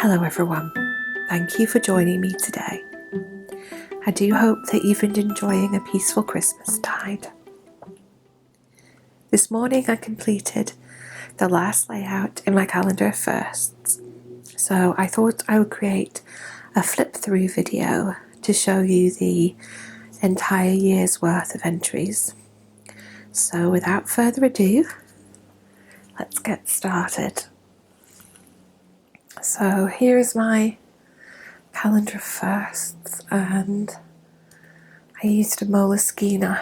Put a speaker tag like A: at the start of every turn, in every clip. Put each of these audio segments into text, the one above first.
A: Hello everyone, thank you for joining me today. I do hope that you've been enjoying a peaceful Christmas tide. This morning I completed the last layout in my calendar of firsts, so I thought I would create a flip through video to show you the entire year's worth of entries. So without further ado, let's get started. So here is my calendar of firsts, and I used a Moleskine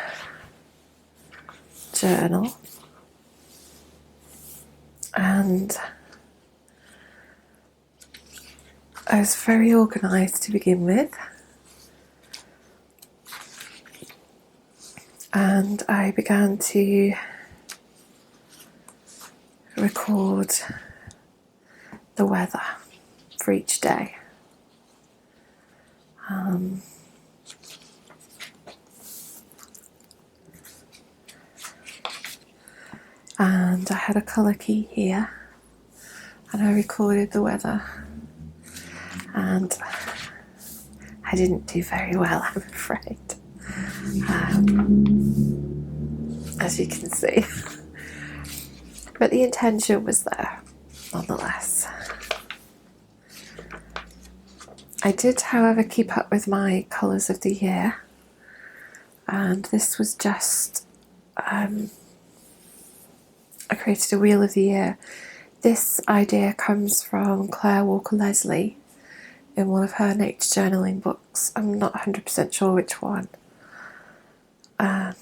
A: journal, and I was very organised to begin with, and I began to record the weather for each day. And I had a colour key here, and I recorded the weather, and I didn't do very well, I'm afraid, as you can see. But the intention was there, nonetheless. I did, however, keep up with my colours of the year, and this was just, I created a wheel of the year. This idea comes from Claire Walker-Leslie in one of her nature journaling books. I'm not 100% sure which one. And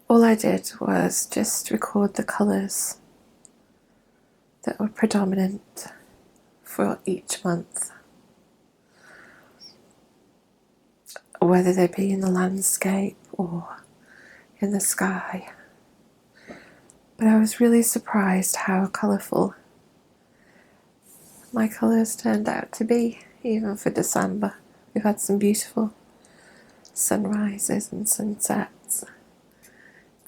A: all I did was just record the colours that were predominant for each month, whether they be in the landscape or in the sky. But I was really surprised how colourful my colours turned out to be, even for December. We've had some beautiful sunrises and sunsets.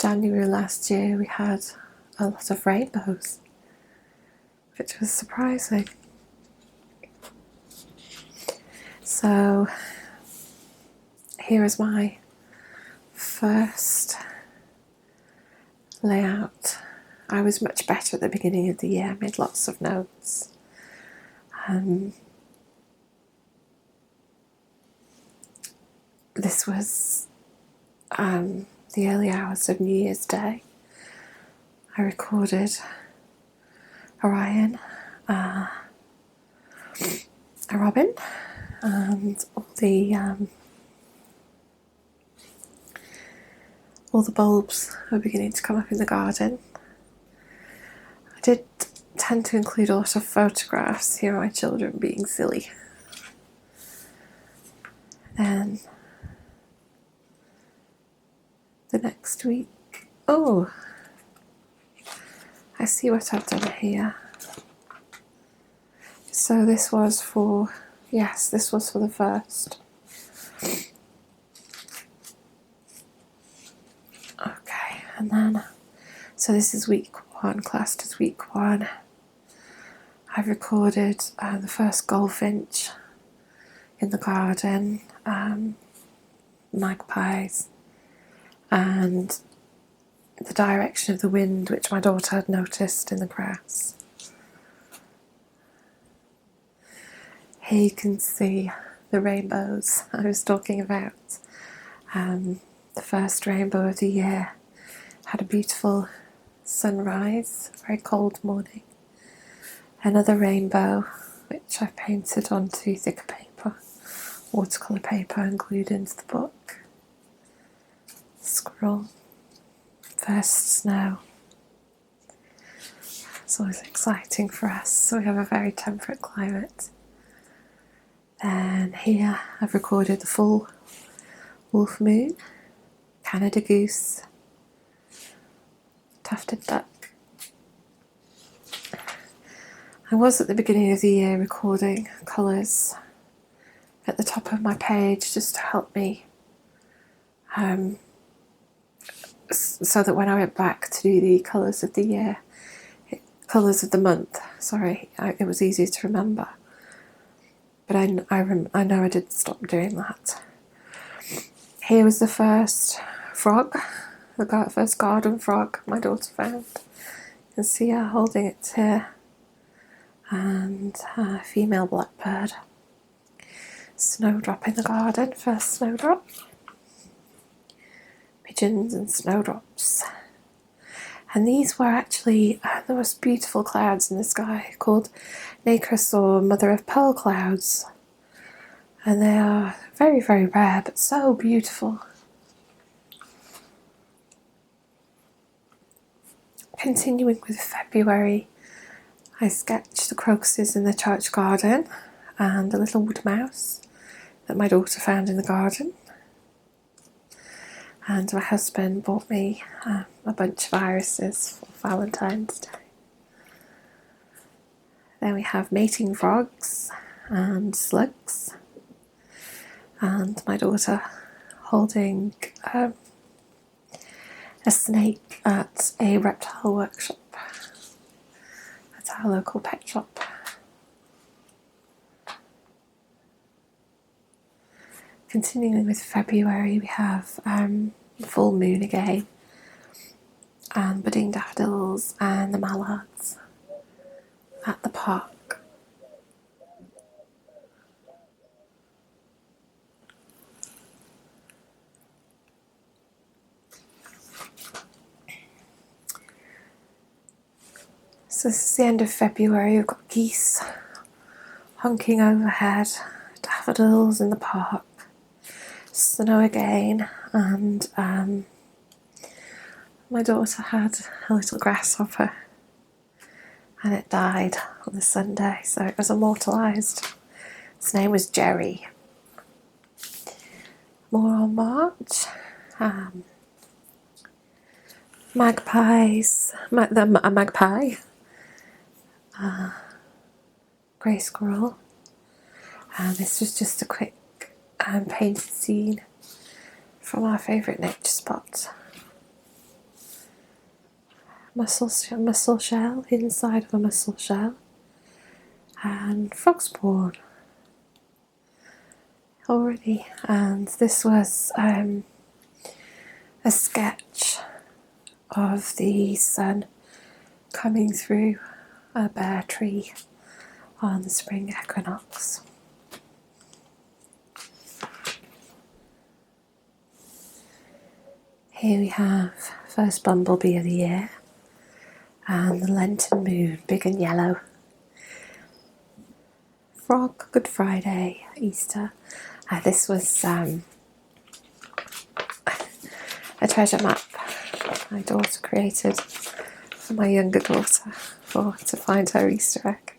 A: January last year we had a lot of rainbows, which was surprising. So here is my first layout. I was much better at the beginning of the year. I made lots of notes. This was the early hours of New Year's Day. I recorded Orion, a robin, and all the bulbs were beginning to come up in the garden. I did tend to include a lot of photographs. Here are my children being silly. Then the next week, oh, I see what I've done here. So this was for the first. Okay, and then, so this is week one, classed as week one. I've recorded the first goldfinch in the garden, magpies, and the direction of the wind, which my daughter had noticed in the grass. Here you can see the rainbows I was talking about. The first rainbow of the year had a beautiful sunrise, very cold morning. Another rainbow, which I painted onto thicker paper, watercolour paper, and glued into the book. Squirrel. First snow. It's always exciting for us, so we have a very temperate climate. Then here I've recorded the full wolf moon, Canada goose, tufted duck. I was at the beginning of the year recording colours at the top of my page just to help me, so that when I went back to do the colours of the year, colours of the month. Sorry, it was easier to remember. But I know I did stop doing that. Here was the first frog, the first garden frog my daughter found. You can see her holding it here. And a female blackbird. Snowdrop in the garden, first snowdrop. Pigeons and snowdrops. And these were actually the most beautiful clouds in the sky, called nacre or mother of pearl clouds. And they are very, very rare, but so beautiful. Continuing with February, I sketched the crocuses in the church garden and a little wood mouse that my daughter found in the garden. And my husband bought me a bunch of irises for Valentine's Day. Then we have mating frogs and slugs, and my daughter holding a snake at a reptile workshop at our local pet shop. Continuing with February, we have the full moon again, and budding daffodils and the mallards at the park. So this is the end of February. We've got geese honking overhead, daffodils in the park, snow again, and my daughter had a little grasshopper and it died on the Sunday, so it was immortalised. Its name was Jerry. More on March. Magpies, a magpie, grey squirrel, and this was just a quick painted scene from our favourite nature spot. Mussel shell inside of a mussel shell, and frog spawn already. And this was a sketch of the sun coming through a bare tree on the spring equinox. Here we have first bumblebee of the year and the Lenten moon, big and yellow. Frog, Good Friday, Easter. This was a treasure map my daughter created for my younger daughter to find her Easter egg.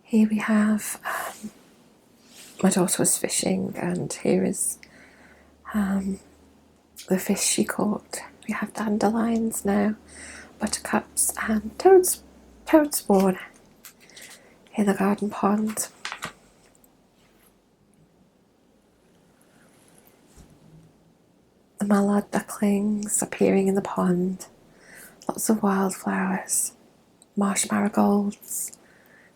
A: Here we have my daughter was fishing, and here is the fish she caught. We have dandelions now, buttercups and toad spawn in the garden pond. The mallard ducklings appearing in the pond, lots of wildflowers, marsh marigolds,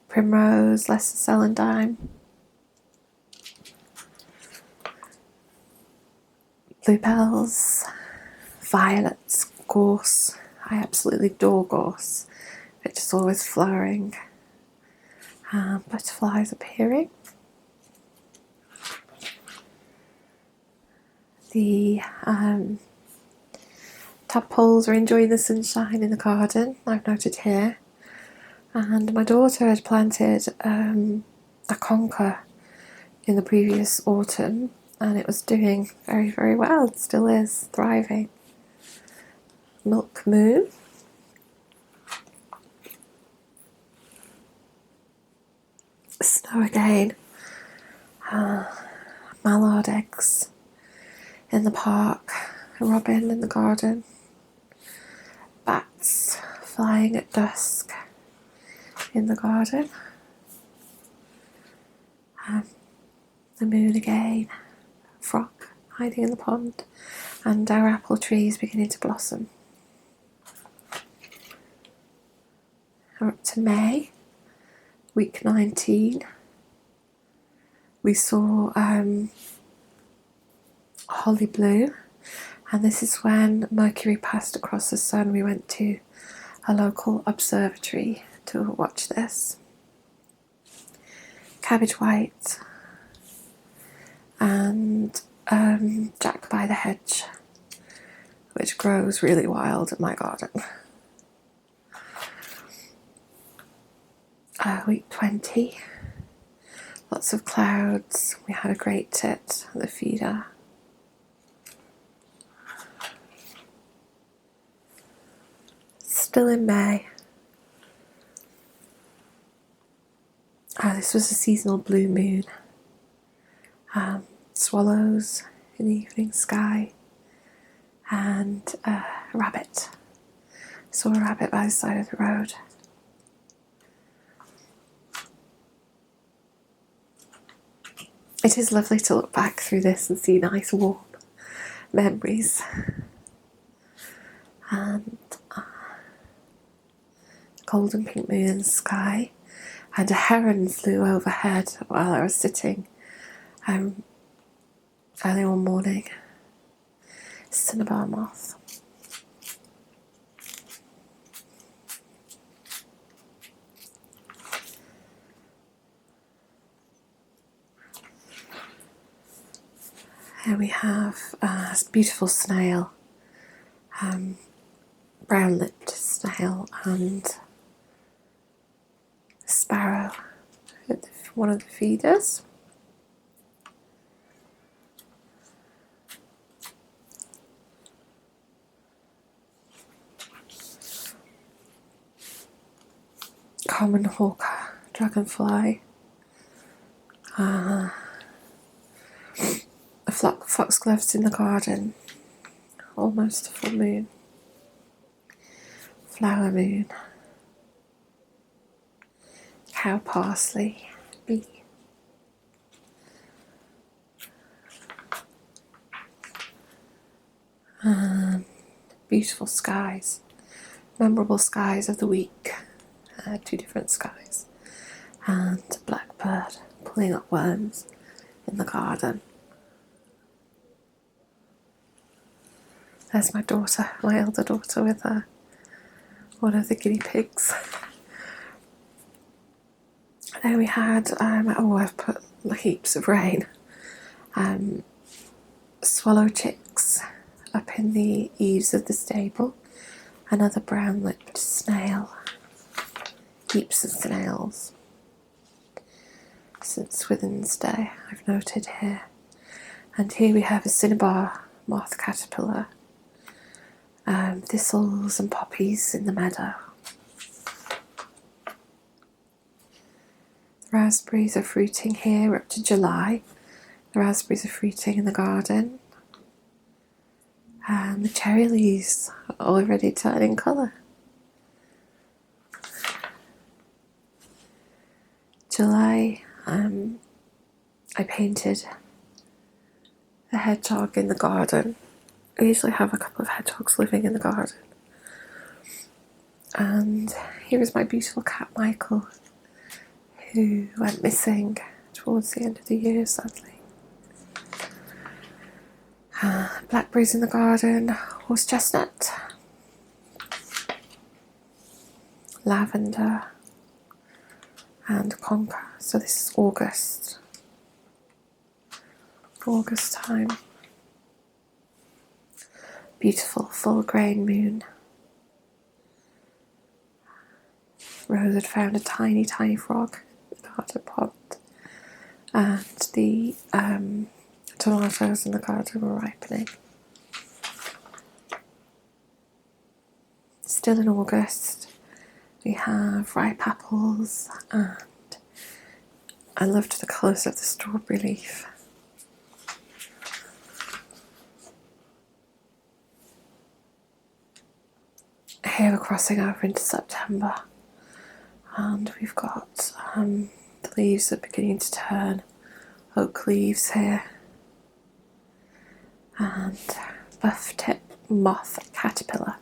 A: primrose, lesser celandine, bluebells, violets, gorse. I absolutely adore gorse, which is always flowering, butterflies appearing. The tadpoles are enjoying the sunshine in the garden, I've noted here. And my daughter had planted a conker in the previous autumn, and it was doing very, very well. It still is, thriving. Milk moon. Snow again. Mallard eggs in the park, a robin in the garden, bats flying at dusk in the garden, the moon again, frog hiding in the pond, and our apple trees beginning to blossom. We're up to May, week 19. We saw Holly Blue, and this is when Mercury passed across the sun. We went to a local observatory to watch this. Cabbage White and Jack by the Hedge, which grows really wild in my garden. Week 20, lots of clouds. We had a great tit at the feeder. Still in May. This was a seasonal blue moon. Swallows in the evening sky, and a rabbit. Saw a rabbit by the side of the road. It is lovely to look back through this and see nice warm memories. And golden pink moon in the sky, and a heron flew overhead while I was sitting early one morning. Cinnabar moth. Here we have a beautiful snail, brown-lipped snail, and a sparrow at one of the feeders. Common hawker, dragonfly, a flock of foxgloves in the garden, almost a full moon, flower moon, cow parsley, bee. Beautiful skies, memorable skies of the week. Two different skies, and a blackbird pulling up worms in the garden. There's my daughter, my elder daughter, with one of the guinea pigs. Then we had, I've put heaps of rain. Swallow chicks up in the eaves of the stable. Another brown-lipped snail. Heaps of snails. Since Swithin's Day, I've noted here. And here we have a cinnabar moth caterpillar. Thistles and poppies in the meadow. The raspberries are fruiting here. We're up to July. The raspberries are fruiting in the garden. And the cherry leaves are already turning colour. July, I painted the hedgehog in the garden. I usually have a couple of hedgehogs living in the garden. And here is my beautiful cat Michael, who went missing towards the end of the year, sadly. Blackberries in the garden, horse chestnut, lavender, and conker. So this is August time. Beautiful full grain moon. Rose had found a tiny frog in the garden pot, and the tomatoes in the garden were ripening. Still in August, we have ripe apples, and I loved the colours of the strawberry leaf. Here we're crossing over into September, and we've got the leaves are beginning to turn oak leaves here, and buff tip moth caterpillar.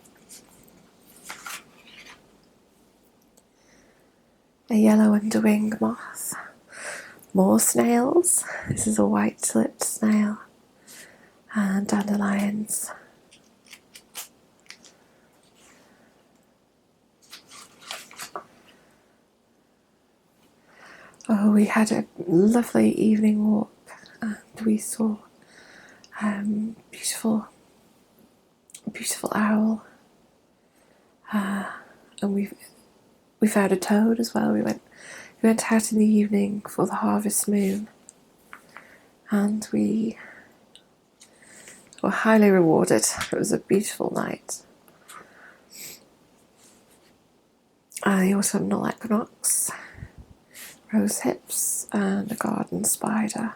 A: a yellow underwing moth, more snails. This is a white-lipped snail, and dandelions. Oh, we had a lovely evening walk, and we saw beautiful owl, and we found a toad as well. We went out in the evening for the harvest moon, and we were highly rewarded. It was a beautiful night. The autumnal equinox, rose hips, and a garden spider,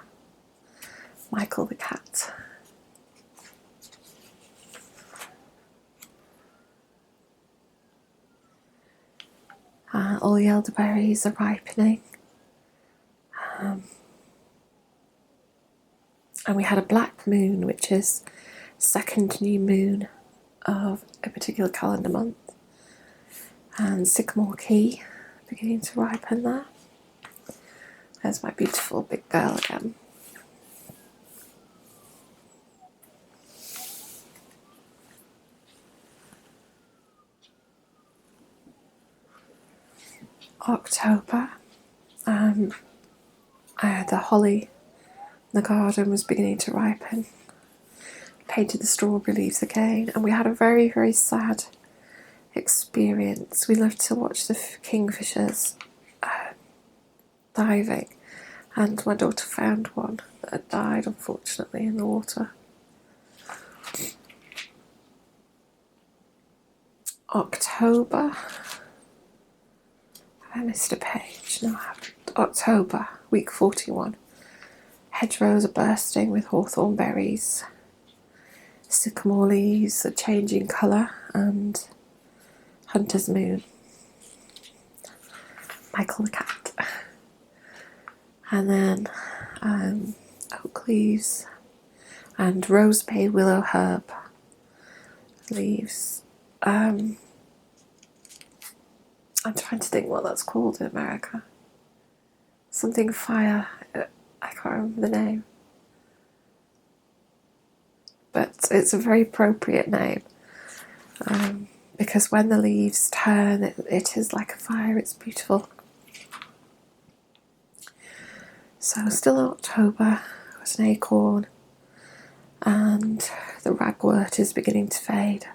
A: Michael the cat. All the elderberries are ripening. And we had a black moon, which is second new moon of a particular calendar month. And sycamore key beginning to ripen there. There's my beautiful big girl again. October. The holly in the garden was beginning to ripen. Painted the strawberry leaves again, and we had a very, very sad experience. We loved to watch the kingfishers diving, and my daughter found one that had died, unfortunately, in the water. October. I missed a page. No, I haven't. October, week 41. Hedgerows are bursting with hawthorn berries. Sycamore leaves are changing colour, and hunter's moon. Michael the cat. And then oak leaves and rose bay willow herb leaves. I'm trying to think what that's called in America. Something fire. I can't remember the name. But it's a very appropriate name. Because when the leaves turn, it is like a fire. It's beautiful. So still in October, there's an acorn, and the ragwort is beginning to fade.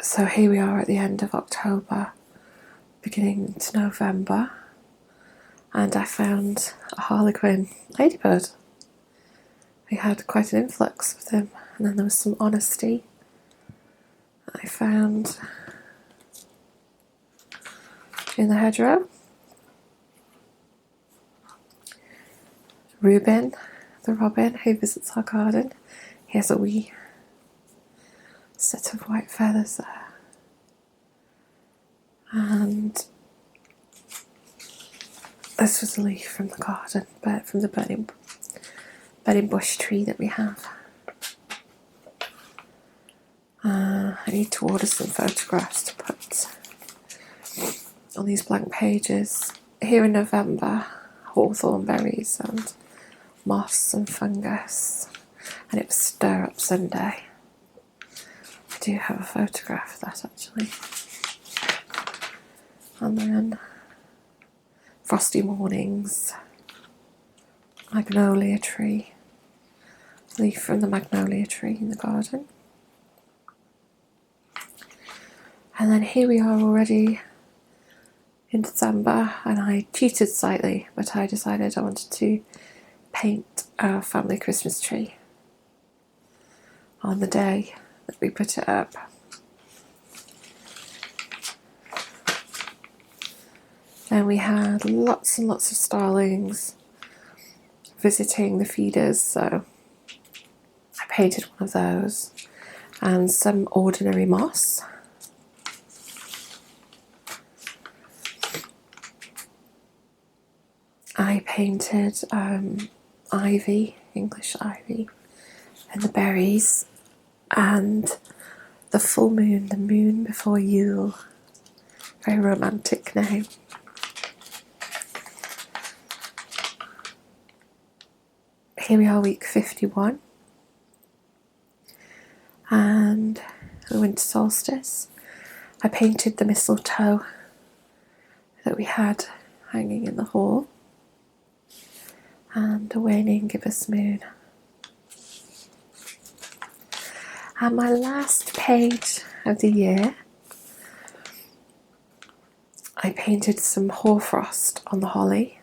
A: So here we are at the end of October, beginning to November, and I found a harlequin ladybird. We had quite an influx of them, and then there was some honesty. I found in the hedgerow. Reuben, the robin who visits our garden. He has a wee set of white feathers there. And this was a leaf from the garden, but from the burning bush tree that we have. I need to order some photographs to put on these blank pages. Here in November, hawthorn berries and moss and fungus, and it was Stir Up Sunday. I do have a photograph of that actually. And then frosty mornings, magnolia tree, leaf from the magnolia tree in the garden. And then here we are already in December, and I cheated slightly, but I decided I wanted to paint our family Christmas tree on the day that we put it up. And we had lots and lots of starlings visiting the feeders, so I painted one of those, and some ordinary moss. I painted ivy, English ivy, and the berries, and the full moon, the moon before Yule. Very romantic name. Here we are, week 51, and the winter solstice. I painted the mistletoe that we had hanging in the hall, and a waning gibbous moon. And my last page of the year, I painted some hoarfrost on the holly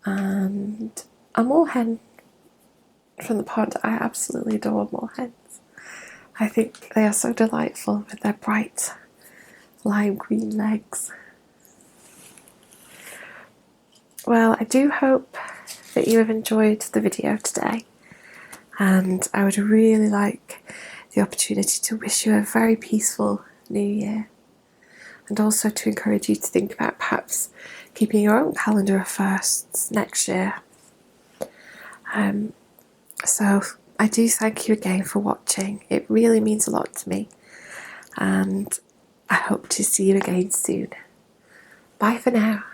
A: and a moorhen from the pond. I absolutely adore moorhens. I think they are so delightful with their bright lime green legs. Well, I do hope that you have enjoyed the video today, and I would really like the opportunity to wish you a very peaceful new year, and also to encourage you to think about perhaps keeping your own calendar of firsts next year. So I do thank you again for watching. It really means a lot to me, and I hope to see you again soon. Bye for now.